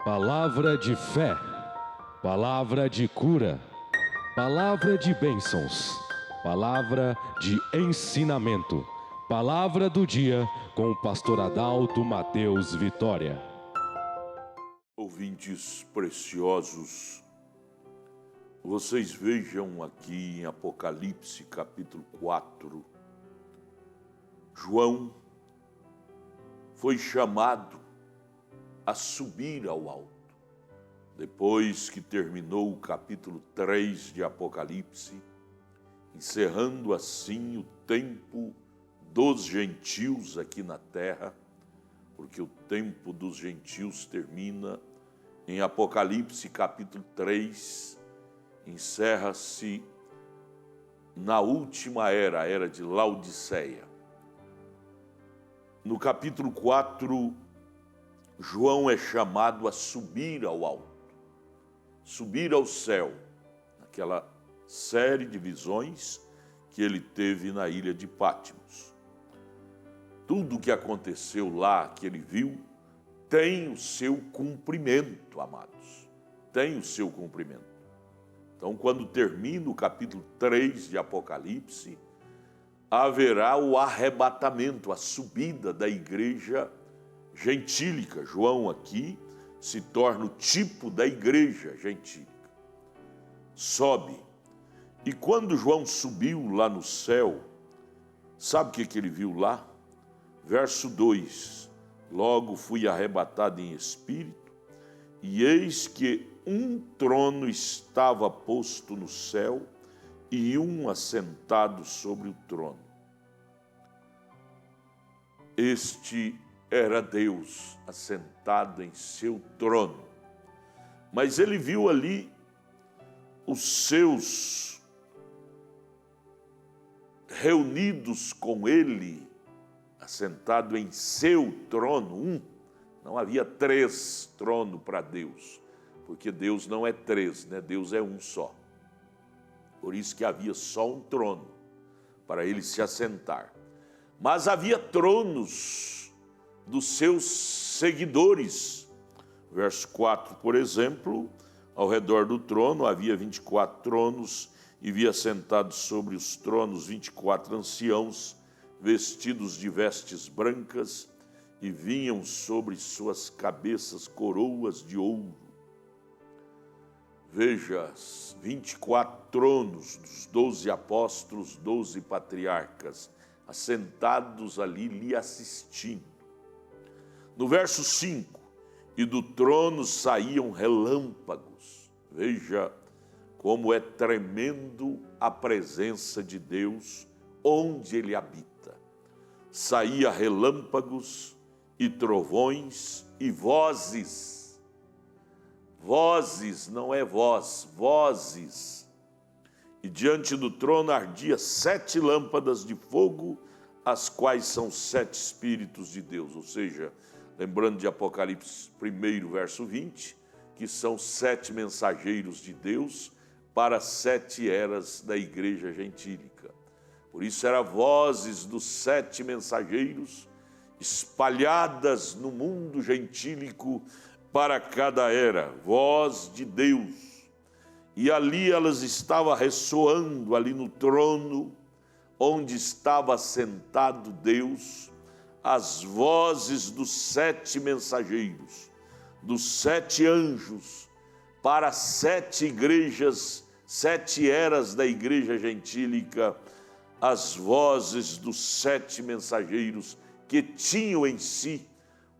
Palavra de fé, palavra de cura, palavra de bênçãos, palavra de ensinamento, palavra do dia com o pastor Adalto Mateus Vitória. Ouvintes preciosos, vocês vejam aqui em Apocalipse capítulo 4, João foi chamado a subir ao alto. Depois que terminou o capítulo 3 de Apocalipse, encerrando assim o tempo dos gentios aqui na terra, porque o tempo dos gentios termina em Apocalipse capítulo 3, encerra-se na última era, a era de Laodiceia. No capítulo 4, João é chamado a subir ao alto, subir ao céu, naquela série de visões que ele teve na ilha de Patmos. Tudo o que aconteceu lá, que ele viu, tem o seu cumprimento, amados. Tem o seu cumprimento. Então, quando termina o capítulo 3 de Apocalipse, haverá o arrebatamento, a subida da igreja gentílica. João aqui se torna o tipo da igreja gentílica. Sobe. E quando João subiu lá no céu, sabe o que ele viu lá? Verso 2, logo fui arrebatado em espírito, e eis que um trono estava posto no céu, e um assentado sobre o trono. Este era Deus assentado em seu trono. Mas ele viu ali os seus reunidos com ele, assentado em seu trono, não havia três tronos para Deus, porque Deus não é três, né? Deus é um só. Por isso que havia só um trono para ele se assentar. Mas havia tronos dos seus seguidores. Verso 4, por exemplo, ao redor do trono havia 24 tronos, e via sentados sobre os tronos 24 anciãos, vestidos de vestes brancas, e vinham sobre suas cabeças coroas de ouro. Veja, 24 tronos dos 12 apóstolos, 12 patriarcas, assentados ali lhe assistindo. No verso 5, e do trono saíam relâmpagos. Veja como é tremendo a presença de Deus onde ele habita. Saía relâmpagos e trovões e vozes. Vozes, não é voz, vozes. E diante do trono ardia 7 lâmpadas de fogo, as quais são 7 Espíritos de Deus. Ou seja, lembrando de Apocalipse 1, verso 20, que são 7 mensageiros de Deus para 7 eras da igreja gentílica. Por isso eram vozes dos 7 mensageiros espalhadas no mundo gentílico para cada era, voz de Deus. E ali elas estavam ressoando, ali no trono, onde estava sentado Deus, as vozes dos 7 mensageiros, dos 7 anjos, para 7 igrejas, 7 eras da igreja gentílica, as vozes dos 7 mensageiros que tinham em si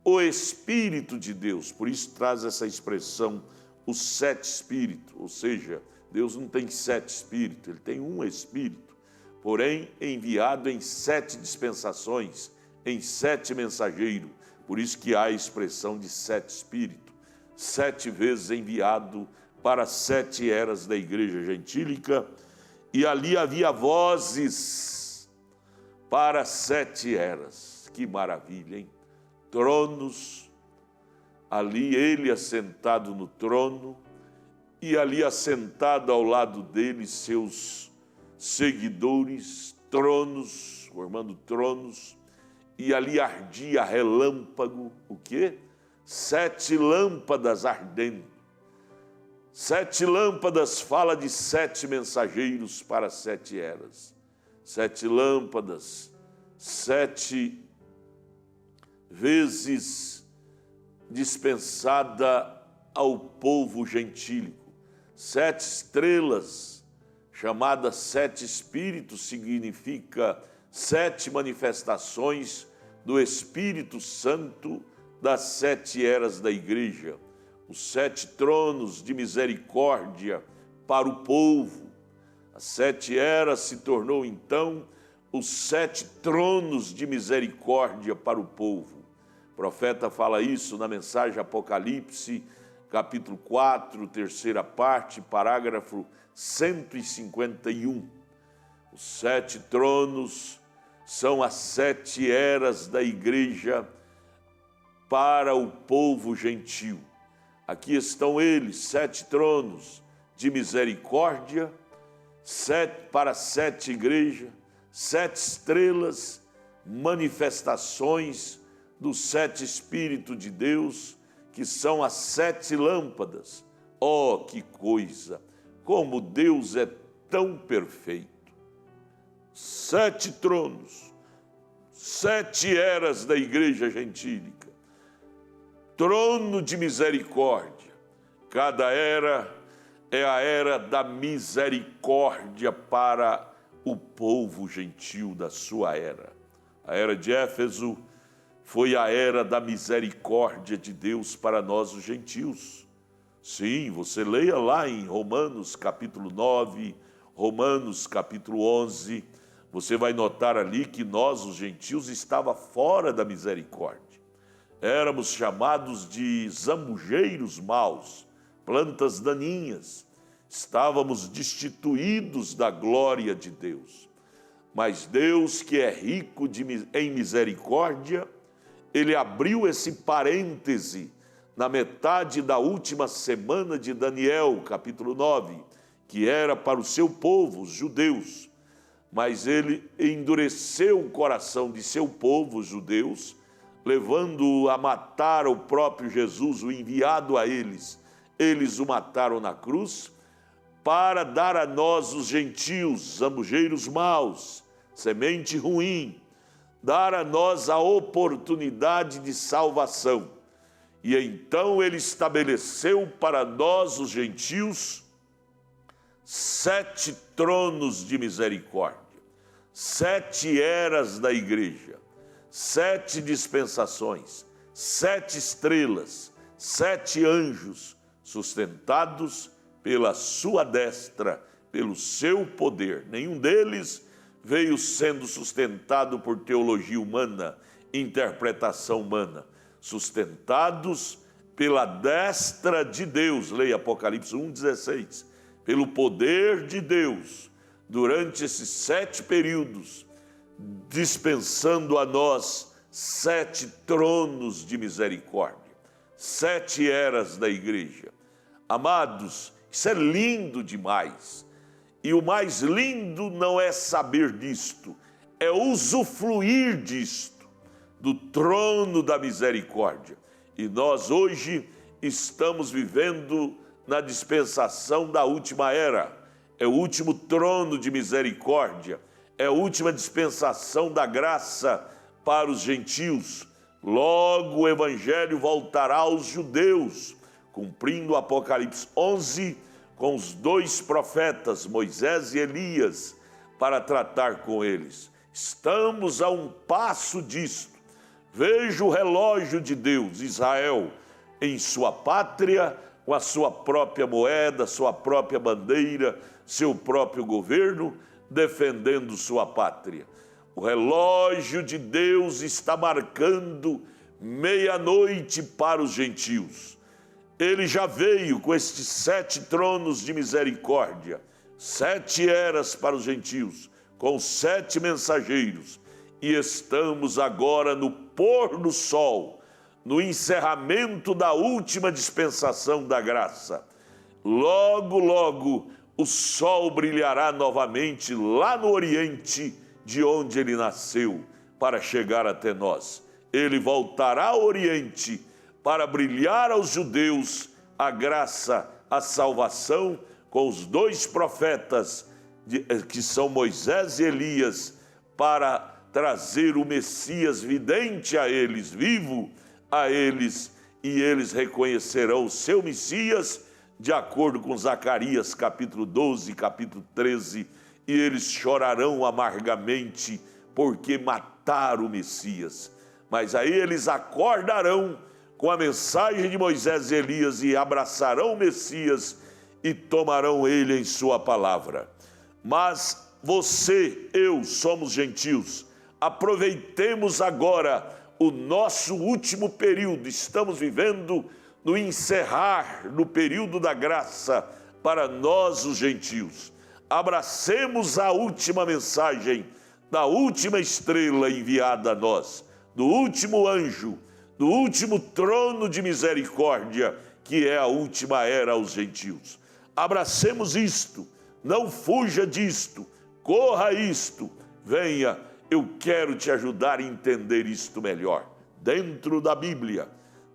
o Espírito de Deus. Por isso traz essa expressão, os 7 Espíritos, ou seja, Deus não tem 7 Espíritos, Ele tem um Espírito, porém enviado em 7 dispensações, em 7 mensageiros. Por isso que há a expressão de 7 Espíritos, 7 vezes enviado para 7 eras da igreja gentílica, e ali havia vozes para 7 eras. Que maravilha, hein? Tronos, ali ele assentado no trono, e ali assentado ao lado dele seus seguidores, tronos, formando tronos, e ali ardia relâmpago, o quê? 7 lâmpadas ardendo. 7 lâmpadas fala de 7 mensageiros para 7 eras. 7 lâmpadas, 7 vezes dispensada ao povo gentílico. 7 estrelas, chamadas 7 espíritos, significa 7 manifestações do Espírito Santo das 7 eras da igreja. Os 7 tronos de misericórdia para o povo. As 7 eras se tornou então os 7 tronos de misericórdia para o povo. O profeta fala isso na mensagem Apocalipse, capítulo 4, terceira parte, parágrafo 151. Os 7 tronos são as 7 eras da igreja para o povo gentil. Aqui estão eles, 7 tronos de misericórdia, 7 para 7 igrejas, 7 estrelas, manifestações dos 7 Espíritos de Deus, que são as 7 lâmpadas. Oh, que coisa! Como Deus é tão perfeito! 7 tronos, 7 eras da igreja gentílica. Trono de misericórdia. Cada era é a era da misericórdia para o povo gentil da sua era. A era de Éfeso foi a era da misericórdia de Deus para nós os gentios. Sim, você leia lá em Romanos capítulo 9, Romanos capítulo 11, você vai notar ali que nós os gentios estava fora da misericórdia. Éramos chamados de zambujeiros maus, plantas daninhas. Estávamos destituídos da glória de Deus. Mas Deus, que é rico em misericórdia, Ele abriu esse parêntese na metade da última semana de Daniel, capítulo 9, que era para o seu povo, os judeus. Mas Ele endureceu o coração de seu povo, os judeus, levando-o a matar o próprio Jesus, o enviado a eles. Eles o mataram na cruz para dar a nós, os gentios, zambujeiros maus, semente ruim, dar a nós a oportunidade de salvação. E então Ele estabeleceu para nós, os gentios, 7 tronos de misericórdia, 7 eras da igreja, 7 dispensações, 7 estrelas, 7 anjos, sustentados pela sua destra, pelo seu poder. Nenhum deles veio sendo sustentado por teologia humana, interpretação humana. Sustentados pela destra de Deus, leia Apocalipse 1,16, pelo poder de Deus, durante esses 7 períodos, dispensando a nós 7 tronos de misericórdia, 7 eras da igreja. Amados, isso é lindo demais. E o mais lindo não é saber disto, é usufruir disto, do trono da misericórdia. E nós hoje estamos vivendo na dispensação da última era. É o último trono de misericórdia, é a última dispensação da graça para os gentios. Logo o evangelho voltará aos judeus, cumprindo o Apocalipse 11 com os 2 profetas, Moisés e Elias, para tratar com eles. Estamos a um passo disto. Veja o relógio de Deus, Israel, em sua pátria, com a sua própria moeda, sua própria bandeira, seu próprio governo, defendendo sua pátria. O relógio de Deus está marcando meia-noite para os gentios. Ele já veio com estes 7 tronos de misericórdia, 7 eras para os gentios, com 7 mensageiros. E estamos agora no pôr do sol, no encerramento da última dispensação da graça. Logo, logo, o sol brilhará novamente lá no Oriente, de onde ele nasceu, para chegar até nós. Ele voltará ao Oriente para brilhar aos judeus a graça, a salvação, com os dois profetas, que são Moisés e Elias, para trazer o Messias vidente a eles, vivo a eles, e eles reconhecerão o seu Messias, de acordo com Zacarias capítulo 12, capítulo 13, e eles chorarão amargamente, porque mataram o Messias. Mas aí eles acordarão com a mensagem de Moisés e Elias e abraçarão o Messias e tomarão ele em sua palavra. Mas você, eu, somos gentios. Aproveitemos agora o nosso último período. Estamos vivendo no encerrar, no período da graça para nós, os gentios. Abracemos a última mensagem da última estrela enviada a nós, do último anjo, do último trono de misericórdia, que é a última era aos gentios. Abracemos isto, não fuja disto, corra isto, venha, eu quero te ajudar a entender isto melhor, dentro da Bíblia,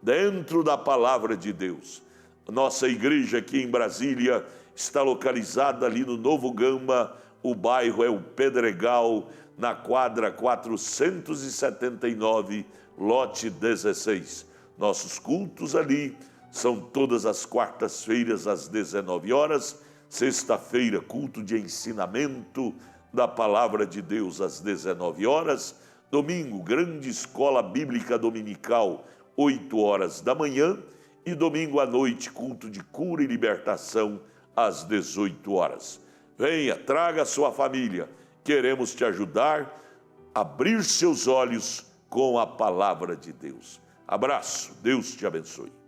dentro da palavra de Deus. Nossa igreja aqui em Brasília está localizada ali no Novo Gama, o bairro é o Pedregal, na quadra 479, lote 16. Nossos cultos ali são todas as quartas-feiras às 19 horas, sexta-feira, culto de ensinamento da palavra de Deus às 19 horas, domingo, grande escola bíblica dominical, 8 horas da manhã, e domingo à noite, culto de cura e libertação às 18 horas. Venha, traga a sua família, queremos te ajudar a abrir seus olhos com a palavra de Deus. Abraço, Deus te abençoe.